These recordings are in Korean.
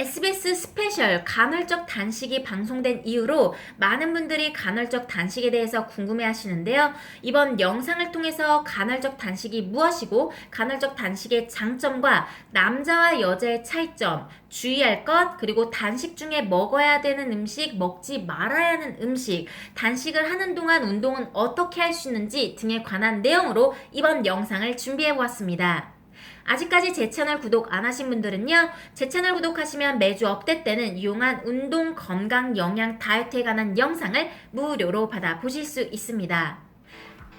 SBS 스페셜 간헐적 단식이 방송된 이후로 많은 분들이 간헐적 단식에 대해서 궁금해 하시는데요. 이번 영상을 통해서 간헐적 단식이 무엇이고 간헐적 단식의 장점과 남자와 여자의 차이점, 주의할 것, 그리고 단식 중에 먹어야 되는 음식, 먹지 말아야 하는 음식, 단식을 하는 동안 운동은 어떻게 할 수 있는지 등에 관한 내용으로 이번 영상을 준비해 보았습니다. 아직까지 제 채널 구독 안 하신 분들은요, 제 채널 구독하시면 매주 업데이트 때는 유용한 운동, 건강, 영양, 다이어트에 관한 영상을 무료로 받아보실 수 있습니다.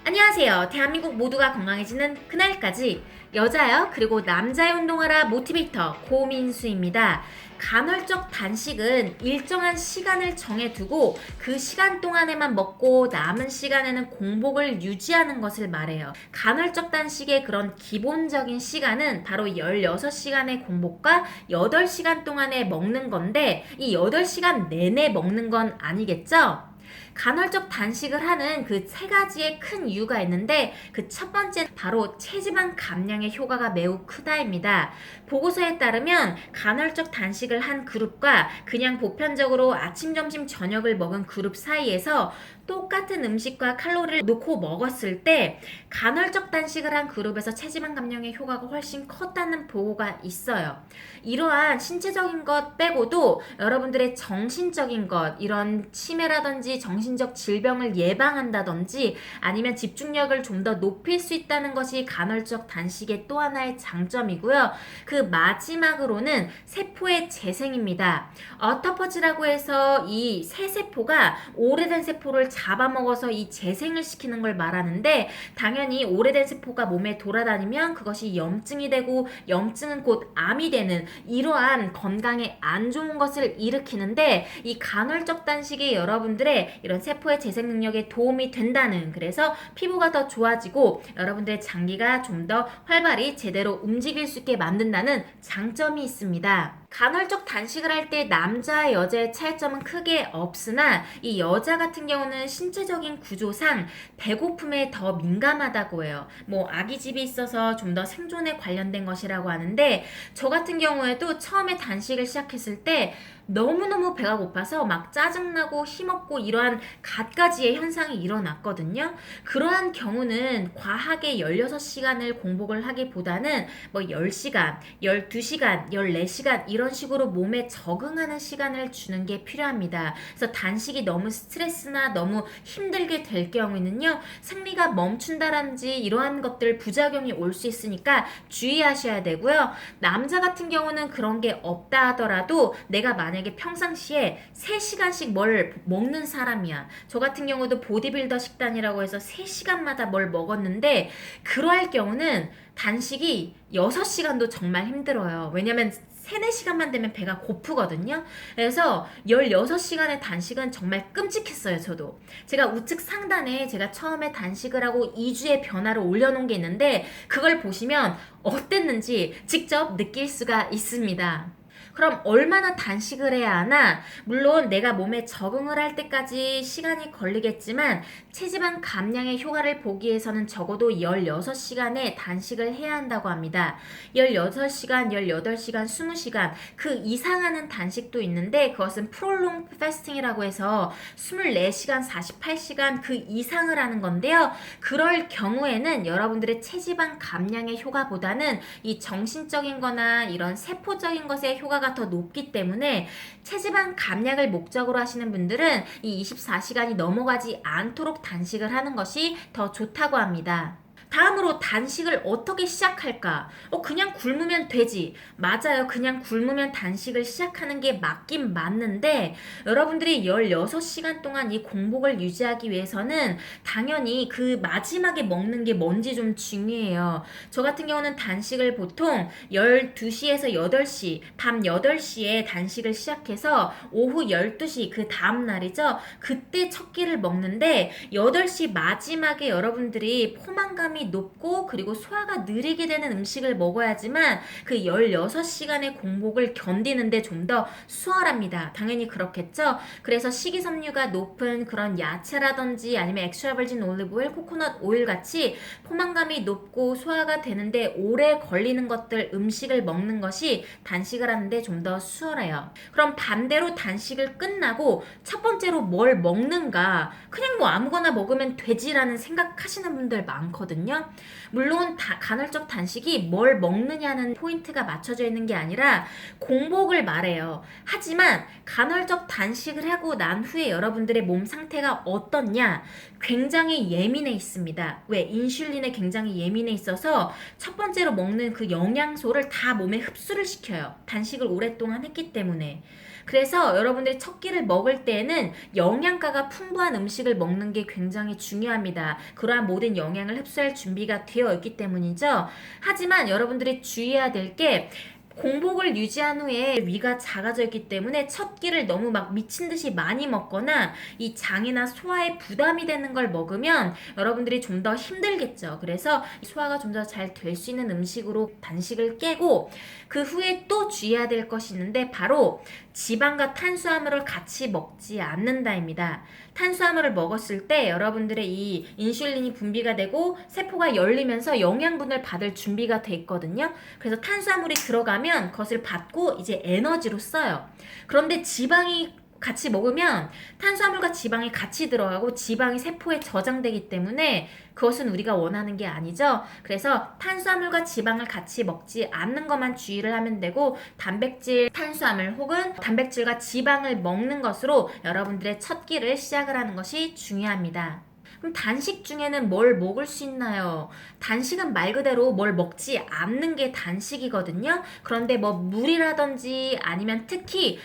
안녕하세요. 대한민국 모두가 건강해지는 그날까지 여자요 그리고 남자의 운동하라 모티베이터 고민수입니다. 간헐적 단식은 일정한 시간을 정해두고 그 시간 동안에만 먹고 남은 시간에는 공복을 유지하는 것을 말해요. 간헐적 단식의 그런 기본적인 시간은 바로 16시간의 공복과 8시간 동안에 먹는 건데 이 8시간 내내 먹는 건 아니겠죠? 간헐적 단식을 하는 그 세 가지의 큰 이유가 있는데 그 첫 번째 바로 체지방 감량의 효과가 매우 크다입니다. 보고서에 따르면 간헐적 단식을 한 그룹과 그냥 보편적으로 아침, 점심, 저녁을 먹은 그룹 사이에서 똑같은 음식과 칼로리를 놓고 먹었을 때 간헐적 단식을 한 그룹에서 체지방 감량의 효과가 훨씬 컸다는 보고가 있어요. 이러한 신체적인 것 빼고도 여러분들의 정신적인 것, 이런 치매라든지 정신적 질병을 예방한다든지 아니면 집중력을 좀 더 높일 수 있다는 것이 간헐적 단식의 또 하나의 장점이고요. 그 마지막으로는 세포의 재생입니다. 어터퍼지라고 해서 이 새 세포가 오래된 세포를 잡아먹어서 이 재생을 시키는 걸 말하는데, 당연히 오래된 세포가 몸에 돌아다니면 그것이 염증이 되고 염증은 곧 암이 되는 이러한 건강에 안 좋은 것을 일으키는데, 이 간헐적 단식이 여러분들의 이런 세포의 재생 능력에 도움이 된다는, 그래서 피부가 더 좋아지고 여러분들의 장기가 좀 더 활발히 제대로 움직일 수 있게 만든다는 장점이 있습니다. 간헐적 단식을 할 때 남자, 여자의 차이점은 크게 없으나 이 여자 같은 경우는 신체적인 구조상 배고픔에 더 민감하다고 해요. 뭐 아기집이 있어서 좀 더 생존에 관련된 것이라고 하는데, 저 같은 경우에도 처음에 단식을 시작했을 때 너무너무 배가 고파서 막 짜증나고 힘없고 이러한 갖가지의 현상이 일어났거든요. 그러한 경우는 과하게 16시간을 공복을 하기보다는 뭐 10시간, 12시간, 14시간 이런 식으로 몸에 적응하는 시간을 주는 게 필요합니다. 그래서 단식이 너무 스트레스나 너무 힘들게 될 경우에는요, 생리가 멈춘다든지 이러한 것들 부작용이 올 수 있으니까 주의하셔야 되고요. 남자 같은 경우는 그런 게 없다 하더라도 내가 만약에 평상시에 3시간씩 뭘 먹는 사람이야. 저 같은 경우도 보디빌더 식단이라고 해서 3시간마다 뭘 먹었는데, 그러할 경우는 단식이 6시간도 정말 힘들어요. 왜냐면 3, 4시간만 되면 배가 고프거든요. 그래서 16시간의 단식은 정말 끔찍했어요, 저도. 제가 우측 상단에 제가 처음에 단식을 하고 2주의 변화를 올려놓은 게 있는데, 그걸 보시면 어땠는지 직접 느낄 수가 있습니다. 그럼 얼마나 단식을 해야 하나? 물론 내가 몸에 적응을 할 때까지 시간이 걸리겠지만 체지방 감량의 효과를 보기 위해서는 적어도 16시간의 단식을 해야 한다고 합니다. 16시간, 18시간, 20시간 그 이상 하는 단식도 있는데, 그것은 프롤롱 패스팅이라고 해서 24시간, 48시간 그 이상을 하는 건데요. 그럴 경우에는 여러분들의 체지방 감량의 효과보다는 이 정신적인 거나 이런 세포적인 것의 효과가 더 높기 때문에 체지방 감량을 목적으로 하시는 분들은 이 24시간이 넘어가지 않도록 단식을 하는 것이 더 좋다고 합니다. 다음으로 단식을 어떻게 시작할까? 그냥 굶으면 되지. 맞아요. 그냥 굶으면 단식을 시작하는 게 맞긴 맞는데, 여러분들이 16시간 동안 이 공복을 유지하기 위해서는 당연히 그 마지막에 먹는 게 뭔지 좀 중요해요. 저 같은 경우는 단식을 보통 12시에서 8시, 밤 8시에 단식을 시작해서 오후 12시 그 다음 날이죠. 그때 첫 끼를 먹는데 8시 마지막에 여러분들이 포만감이 포만감이 높고 그리고 소화가 느리게 되는 음식을 먹어야지만 그 16시간의 공복을 견디는데 좀 더 수월합니다. 당연히 그렇겠죠? 그래서 식이섬유가 높은 그런 야채라든지 아니면 엑스트라 버진 올리브 오일, 코코넛 오일 같이 포만감이 높고 소화가 되는데 오래 걸리는 것들 음식을 먹는 것이 단식을 하는데 좀 더 수월해요. 그럼 반대로 단식을 끝나고 첫 번째로 뭘 먹는가? 그냥 뭐 아무거나 먹으면 되지라는 생각하시는 분들 많거든요. 물론 간헐적 단식이 뭘 먹느냐는 포인트가 맞춰져 있는 게 아니라 공복을 말해요. 하지만 간헐적 단식을 하고 난 후에 여러분들의 몸 상태가 어떻냐? 굉장히 예민해 있습니다. 왜? 인슐린에 굉장히 예민해 있어서 첫 번째로 먹는 그 영양소를 다 몸에 흡수를 시켜요. 단식을 오랫동안 했기 때문에. 그래서 여러분들이 첫 끼를 먹을 때에는 영양가가 풍부한 음식을 먹는 게 굉장히 중요합니다. 그러한 모든 영양을 흡수할 준비가 되어 있기 때문이죠. 하지만 여러분들이 주의해야 될 게 공복을 유지한 후에 위가 작아져 있기 때문에 첫 끼를 너무 막 미친 듯이 많이 먹거나 이 장이나 소화에 부담이 되는 걸 먹으면 여러분들이 좀 더 힘들겠죠. 그래서 소화가 좀 더 잘 될 수 있는 음식으로 단식을 깨고 그 후에 또 주의해야 될 것이 있는데 바로 지방과 탄수화물을 같이 먹지 않는다입니다. 탄수화물을 먹었을 때 여러분들의 이 인슐린이 분비가 되고 세포가 열리면서 영양분을 받을 준비가 돼 있거든요. 그래서 탄수화물이 들어가면 그것을 받고 이제 에너지로 써요. 그런데 지방이 같이 먹으면 탄수화물과 지방이 같이 들어가고 지방이 세포에 저장되기 때문에 그것은 우리가 원하는 게 아니죠. 그래서 탄수화물과 지방을 같이 먹지 않는 것만 주의를 하면 되고 단백질, 탄수화물 혹은 단백질과 지방을 먹는 것으로 여러분들의 첫 끼를 시작을 하는 것이 중요합니다. 그럼 단식 중에는 뭘 먹을 수 있나요? 단식은 말 그대로 뭘 먹지 않는 게 단식이거든요. 그런데 뭐 물이라든지 아니면 특히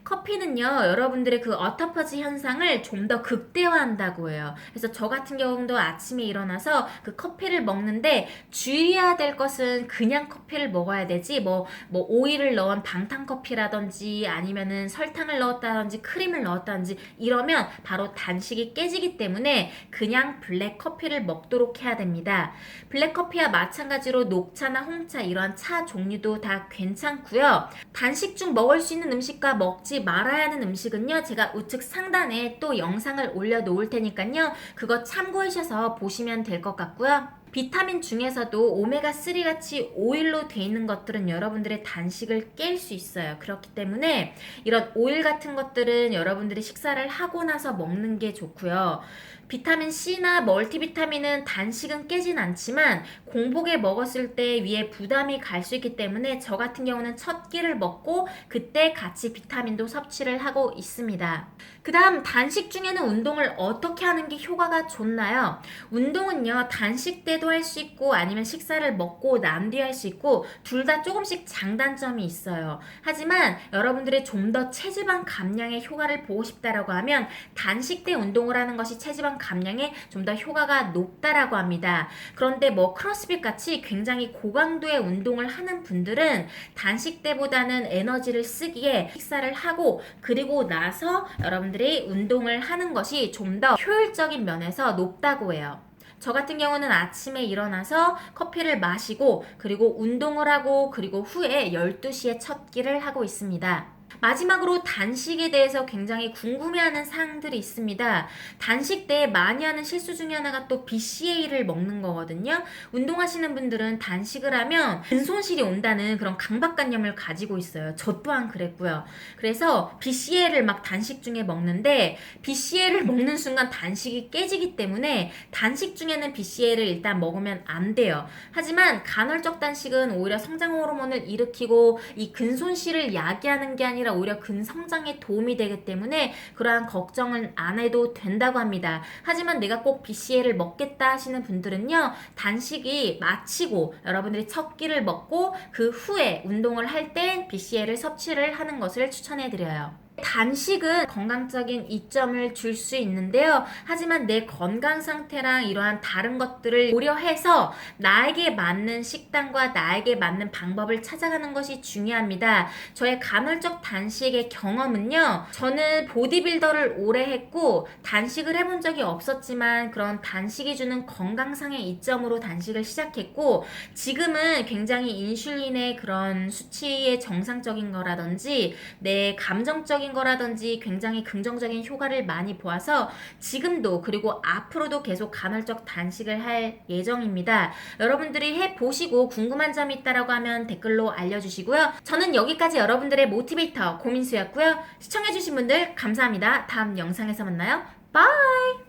커피는요 여러분들의 그 어터퍼지 현상을 좀 더 극대화한다고 해요. 그래서 저 같은 경우도 아침에 일어나서 그 커피를 먹는데 주의해야 될 것은 그냥 커피를 먹어야 되지 뭐 오일을 넣은 방탄커피라든지 아니면은 설탕을 넣었다든지 크림을 넣었다든지 이러면 바로 단식이 깨지기 때문에 그냥 블랙커피를 먹도록 해야 됩니다. 블랙커피와 마찬가지로 녹차나 홍차 이러한 차 종류도 다 괜찮고요. 단식 중 먹을 수 있는 음식과 먹지 말아야 하는 음식은요 제가 우측 상단에 또 영상을 올려놓을 테니까요 그거 참고하셔서 보시면 될 것 같고요. 비타민 중에서도 오메가3 같이 오일로 돼 있는 것들은 여러분들의 단식을 깰 수 있어요. 그렇기 때문에 이런 오일 같은 것들은 여러분들이 식사를 하고 나서 먹는 게 좋고요. 비타민 C나 멀티비타민은 단식은 깨진 않지만 공복에 먹었을 때 위에 부담이 갈 수 있기 때문에 저 같은 경우는 첫 끼를 먹고 그때 같이 비타민도 섭취를 하고 있습니다. 그 다음 단식 중에는 운동을 어떻게 하는 게 효과가 좋나요? 운동은요 단식 때도 할 수 있고 아니면 식사를 먹고 난 뒤에 할 수 있고 둘 다 조금씩 장단점이 있어요. 하지만 여러분들이 좀 더 체지방 감량의 효과를 보고 싶다라고 하면 단식 때 운동을 하는 것이 체지방 감량에 좀 더 효과가 높다라고 합니다. 그런데 뭐 크로스핏 같이 굉장히 고강도의 운동을 하는 분들은 단식 때보다는 에너지를 쓰기에 식사를 하고 그리고 나서 여러분들이 운동을 하는 것이 좀 더 효율적인 면에서 높다고 해요. 저 같은 경우는 아침에 일어나서 커피를 마시고 그리고 운동을 하고 그리고 후에 12시에 첫 끼를 하고 있습니다. 마지막으로 단식에 대해서 굉장히 궁금해하는 사항들이 있습니다. 단식 때 많이 하는 실수 중에 하나가 또 BCAA를 먹는 거거든요. 운동하시는 분들은 단식을 하면 근손실이 온다는 그런 강박관념을 가지고 있어요. 저 또한 그랬고요. 그래서 BCAA를 막 단식 중에 먹는데 BCAA를 먹는 순간 단식이 깨지기 때문에 단식 중에는 BCAA를 일단 먹으면 안 돼요. 하지만 간헐적 단식은 오히려 성장 호르몬을 일으키고 이 근손실을 야기하는 게 아니라 오히려 근성장에 도움이 되기 때문에 그러한 걱정은 안 해도 된다고 합니다. 하지만 내가 꼭 BCAA를 먹겠다 하시는 분들은요 단식이 마치고 여러분들이 첫 끼를 먹고 그 후에 운동을 할 때 BCAA를 섭취를 하는 것을 추천해 드려요. 단식은 건강적인 이점을 줄 수 있는데요. 하지만 내 건강 상태랑 이러한 다른 것들을 고려해서 나에게 맞는 식단과 나에게 맞는 방법을 찾아가는 것이 중요합니다. 저의 간헐적 단식의 경험은요. 저는 보디빌더를 오래 했고 단식을 해본 적이 없었지만 그런 단식이 주는 건강상의 이점으로 단식을 시작했고 지금은 굉장히 인슐린의 그런 수치의 정상적인 거라든지 내 감정적인 거라든지 굉장히 긍정적인 효과를 많이 보아서 지금도 그리고 앞으로도 계속 간헐적 단식을 할 예정입니다. 여러분들이 해보시고 궁금한 점이 있다라고 하면 댓글로 알려주시고요. 저는 여기까지 여러분들의 모티베이터 고민수였고요. 시청해주신 분들 감사합니다. 다음 영상에서 만나요. 바이!